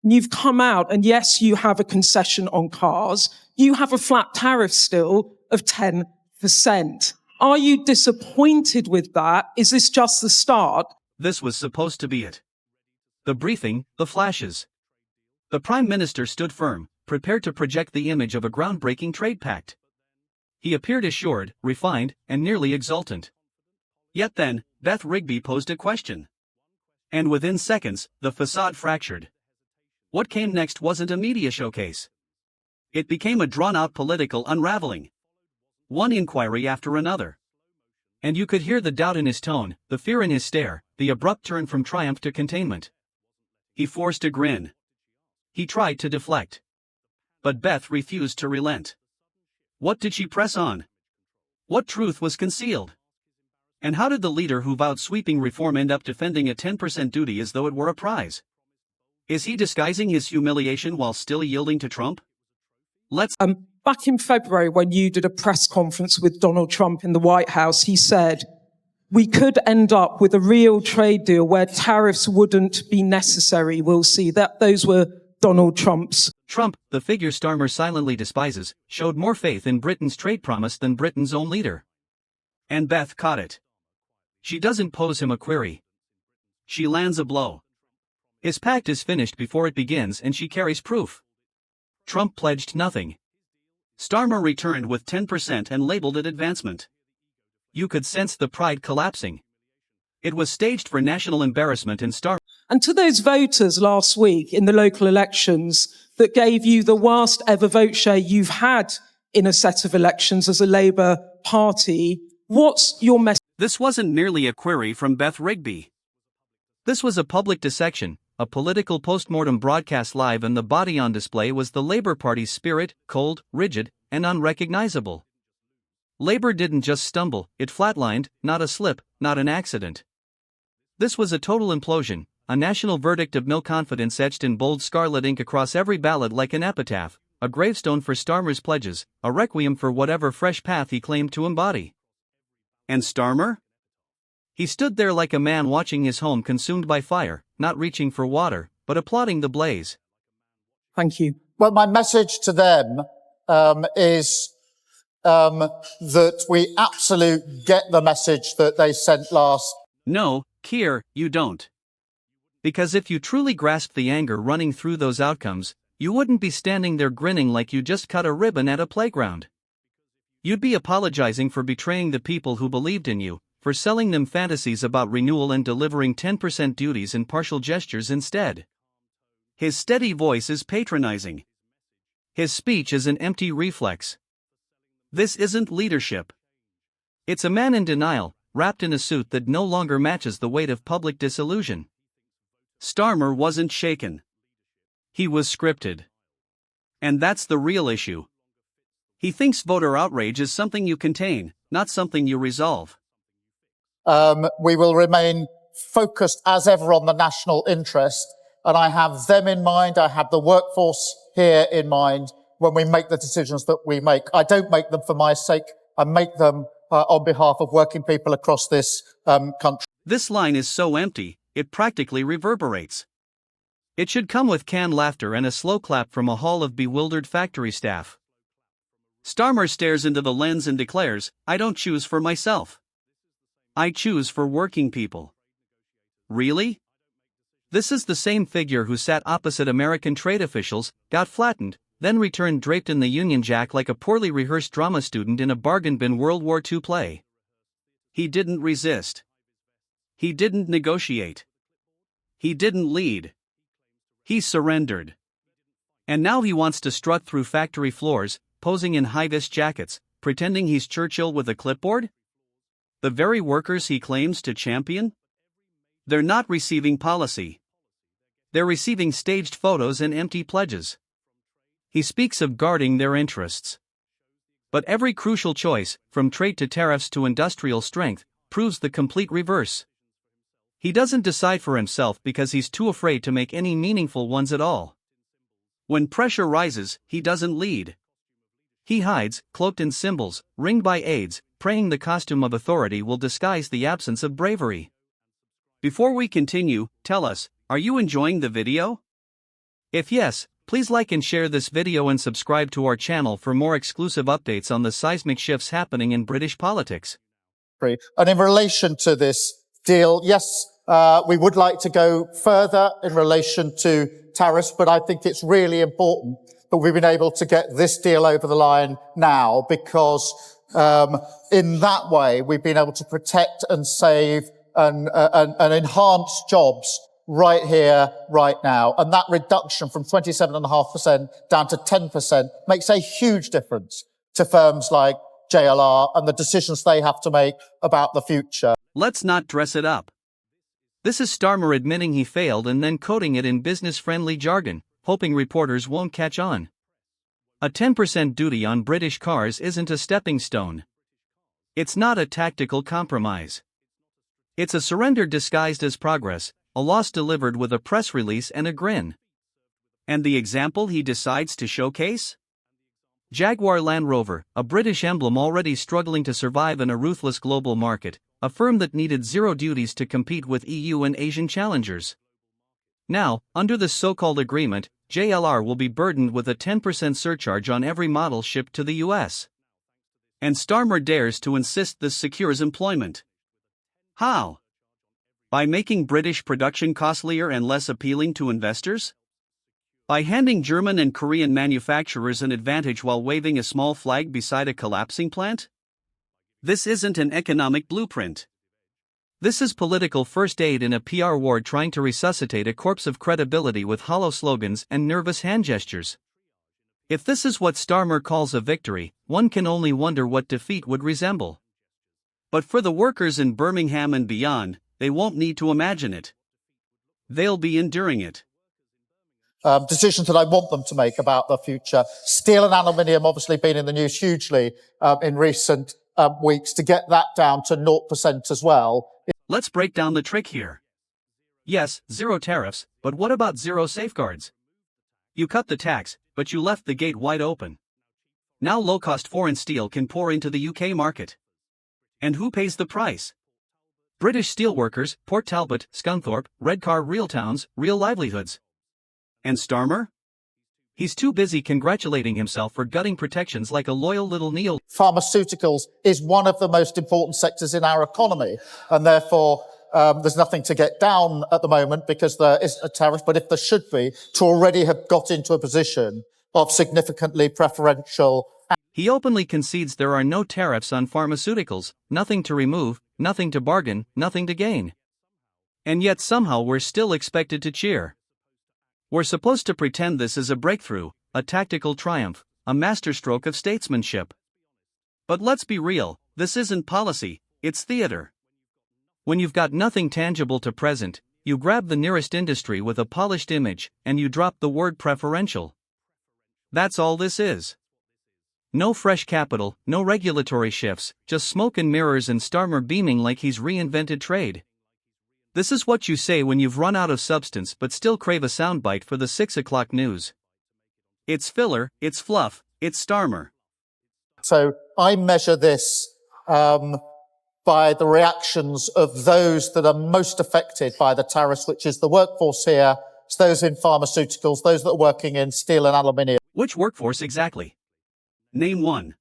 You've come out, and yes, you have a concession on cars. You have a flat tariff still of 10%. Are you disappointed with that? Is this just the start? This was supposed to be it. The briefing, the flashes. The Prime Minister stood firm, prepared to project the image of a groundbreaking trade pact. He appeared assured, refined, and nearly exultant. Yet then, Beth Rigby posed a question. And within seconds, the facade fractured. What came next wasn't a media showcase. It became a drawn-out political unraveling. One inquiry after another. And you could hear the doubt in his tone, the fear in his stare, the abrupt turn from triumph to containment. He forced a grin. He tried to deflect. But Beth refused to relent. What did she press on? What truth was concealed? And how did the leader who vowed sweeping reform end up defending a 10% duty as though it were a prize? Is he disguising his humiliation while still yielding to Trump? Back in February, when you did a press conference with Donald Trump in the White House, he said, we could end up with a real trade deal where tariffs wouldn't be necessary. We'll see. Those were Donald Trump's. Trump, the figure Starmer silently despises, showed more faith in Britain's trade promise than Britain's own leader. And Beth caught it. She doesn't pose him a query. She lands a blow. His pact is finished before it begins, and she carries proof. Trump pledged nothing. Starmer returned with 10% and labeled it advancement. You could sense the pride collapsing. It was staged for national embarrassment, and Starmer. And to those voters last week in the local elections that gave you the worst ever vote share you've had in a set of elections as a Labour Party, what's your message? This wasn't merely a query from Beth Rigby. This was a public dissection, a political postmortem broadcast live, and the body on display was the Labour Party's spirit, cold, rigid, and unrecognizable. Labour didn't just stumble, it flatlined, not a slip, not an accident. This was a total implosion, a national verdict of no confidence etched in bold scarlet ink across every ballot like an epitaph, a gravestone for Starmer's pledges, a requiem for whatever fresh path he claimed to embody. And Starmer? He stood there like a man watching his home consumed by fire, not reaching for water, but applauding the blaze. Thank you. Well, my message to them is that we absolutely get the message that they sent last. No, Keir, you don't. Because if you truly grasped the anger running through those outcomes, you wouldn't be standing there grinning like you just cut a ribbon at a playground. You'd be apologizing for betraying the people who believed in you, for selling them fantasies about renewal and delivering 10% duties and partial gestures instead. His steady voice is patronizing. His speech is an empty reflex. This isn't leadership. It's a man in denial, wrapped in a suit that no longer matches the weight of public disillusion. Starmer wasn't shaken. He was scripted. And that's the real issue. He thinks voter outrage is something you contain, not something you resolve. We will remain focused as ever on the national interest, and I have them in mind, I have the workforce here in mind when we make the decisions that we make. I don't make them for my sake, I make them on behalf of working people across this country. This line is so empty, it practically reverberates. It should come with canned laughter and a slow clap from a hall of bewildered factory staff. Starmer stares into the lens and declares, I don't choose for myself. I choose for working people. Really? This is the same figure who sat opposite American trade officials, got flattened, then returned draped in the Union Jack like a poorly rehearsed drama student in a bargain bin World War II play. He didn't resist. He didn't negotiate. He didn't lead. He surrendered. And now he wants to strut through factory floors, posing in high-vis jackets, pretending he's Churchill with a clipboard? The very workers he claims to champion? They're not receiving policy. They're receiving staged photos and empty pledges. He speaks of guarding their interests. But every crucial choice, from trade to tariffs to industrial strength, proves the complete reverse. He doesn't decide for himself because he's too afraid to make any meaningful ones at all. When pressure rises, he doesn't lead. He hides, cloaked in symbols, ringed by aides, praying the costume of authority will disguise the absence of bravery. Before we continue, tell us, are you enjoying the video? If yes, please like and share this video and subscribe to our channel for more exclusive updates on the seismic shifts happening in British politics. And in relation to this deal, yes, we would like to go further in relation to tariffs, but I think it's really important that we've been able to get this deal over the line now, because in that way we've been able to protect and save and enhance jobs right here, right now. And that reduction from 27.5% down to 10% makes a huge difference to firms like JLR and the decisions they have to make about the future. Let's not dress it up. This is Starmer admitting he failed and then coding it in business-friendly jargon, hoping reporters won't catch on. A 10% duty on British cars isn't a stepping stone. It's not a tactical compromise. It's a surrender disguised as progress, a loss delivered with a press release and a grin. And the example he decides to showcase? Jaguar Land Rover, a British emblem already struggling to survive in a ruthless global market, a firm that needed zero duties to compete with EU and Asian challengers. Now, under this so-called agreement, JLR will be burdened with a 10% surcharge on every model shipped to the US. And Starmer dares to insist this secures employment. How? By making British production costlier and less appealing to investors? By handing German and Korean manufacturers an advantage while waving a small flag beside a collapsing plant? This isn't an economic blueprint. This is political first aid in a PR war trying to resuscitate a corpse of credibility with hollow slogans and nervous hand gestures. If this is what Starmer calls a victory, one can only wonder what defeat would resemble. But for the workers in Birmingham and beyond, they won't need to imagine it. They'll be enduring it. Decisions that I want them to make about the future. Steel and aluminium obviously been in the news hugely in recent weeks, to get that down to 0% as well. Let's break down the trick here. Yes, zero tariffs, but what about zero safeguards? You cut the tax, but you left the gate wide open. Now low-cost foreign steel can pour into the UK market. And who pays the price? British steelworkers, Port Talbot, Scunthorpe, Redcar, real towns, real livelihoods. And Starmer? He's too busy congratulating himself for gutting protections like a loyal little neo. Pharmaceuticals is one of the most important sectors in our economy, and therefore there's nothing to get down at the moment because there isn't a tariff, but if there should be, to already have got into a position of significantly preferential. He openly concedes there are no tariffs on pharmaceuticals, nothing to remove, nothing to bargain, nothing to gain. And yet somehow we're still expected to cheer. We're supposed to pretend this is a breakthrough, a tactical triumph, a masterstroke of statesmanship. But let's be real, this isn't policy, it's theater. When you've got nothing tangible to present, you grab the nearest industry with a polished image, and you drop the word preferential. That's all this is. No fresh capital, no regulatory shifts, just smoke and mirrors and Starmer beaming like he's reinvented trade. This is what you say when you've run out of substance but still crave a soundbite for the 6 o'clock news. It's filler, it's fluff, it's Starmer. So I measure this by the reactions of those that are most affected by the tariffs, which is the workforce here, it's those in pharmaceuticals, those that are working in steel and aluminium. Which workforce exactly? Name one.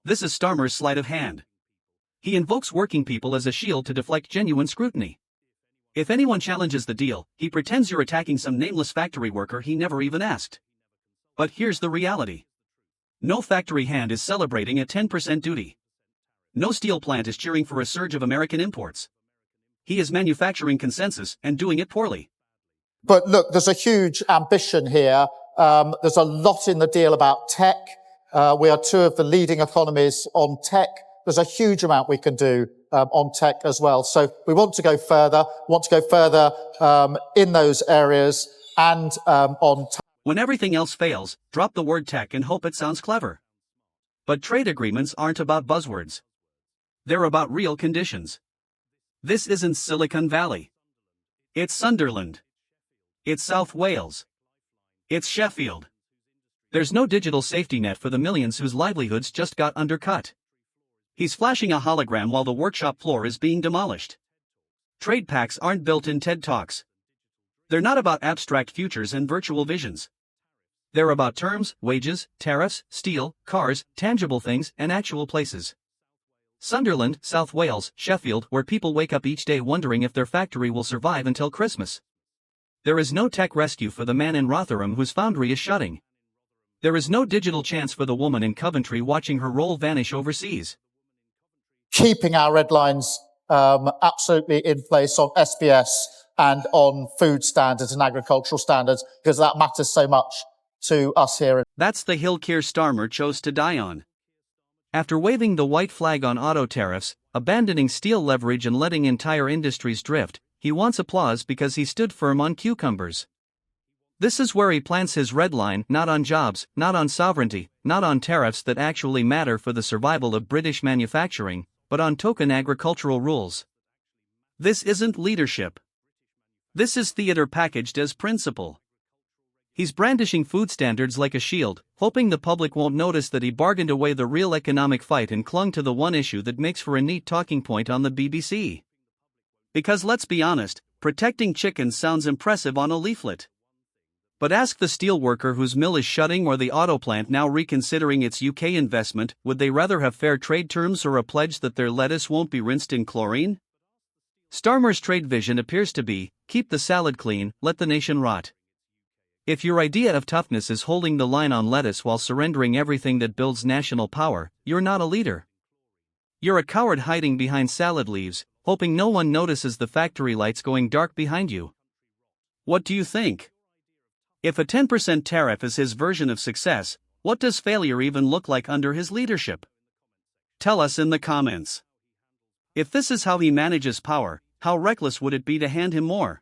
This is Starmer's sleight of hand. He invokes working people as a shield to deflect genuine scrutiny. If anyone challenges the deal, he pretends you're attacking some nameless factory worker he never even asked. But here's the reality. No factory hand is celebrating a 10% duty. No steel plant is cheering for a surge of American imports. He is manufacturing consensus and doing it poorly. But look, there's a huge ambition here. There's a lot in the deal about tech. We are two of the leading economies on tech. There's a huge amount we can do on tech as well. So we want to go further, in those areas and on tech. When everything else fails, drop the word tech and hope it sounds clever. But trade agreements aren't about buzzwords. They're about real conditions. This isn't Silicon Valley. It's Sunderland. It's South Wales. It's Sheffield. There's no digital safety net for the millions whose livelihoods just got undercut. He's flashing a hologram while the workshop floor is being demolished. Trade pacts aren't built in TED Talks. They're not about abstract futures and virtual visions. They're about terms, wages, tariffs, steel, cars, tangible things, and actual places. Sunderland, South Wales, Sheffield, where people wake up each day wondering if their factory will survive until Christmas. There is no tech rescue for the man in Rotherham whose foundry is shutting. There is no digital chance for the woman in Coventry watching her role vanish overseas. Keeping our red lines absolutely in place on SBS and on food standards and agricultural standards, because that matters so much to us here. That's the hill Keir Starmer chose to die on. After waving the white flag on auto tariffs, abandoning steel leverage and letting entire industries drift, he wants applause because he stood firm on cucumbers. This is where he plants his red line, not on jobs, not on sovereignty, not on tariffs that actually matter for the survival of British manufacturing, but on token agricultural rules. This isn't leadership. This is theater packaged as principle. He's brandishing food standards like a shield, hoping the public won't notice that he bargained away the real economic fight and clung to the one issue that makes for a neat talking point on the BBC. Because let's be honest, protecting chickens sounds impressive on a leaflet. But ask the steelworker whose mill is shutting or the auto plant now reconsidering its UK investment, would they rather have fair trade terms or a pledge that their lettuce won't be rinsed in chlorine? Starmer's trade vision appears to be, keep the salad clean, let the nation rot. If your idea of toughness is holding the line on lettuce while surrendering everything that builds national power, you're not a leader. You're a coward hiding behind salad leaves, hoping no one notices the factory lights going dark behind you. What do you think? If a 10% tariff is his version of success, what does failure even look like under his leadership? Tell us in the comments. If this is how he manages power, how reckless would it be to hand him more?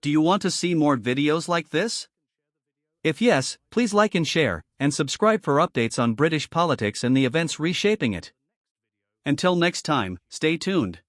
Do you want to see more videos like this? If yes, please like and share, and subscribe for updates on British politics and the events reshaping it. Until next time, stay tuned.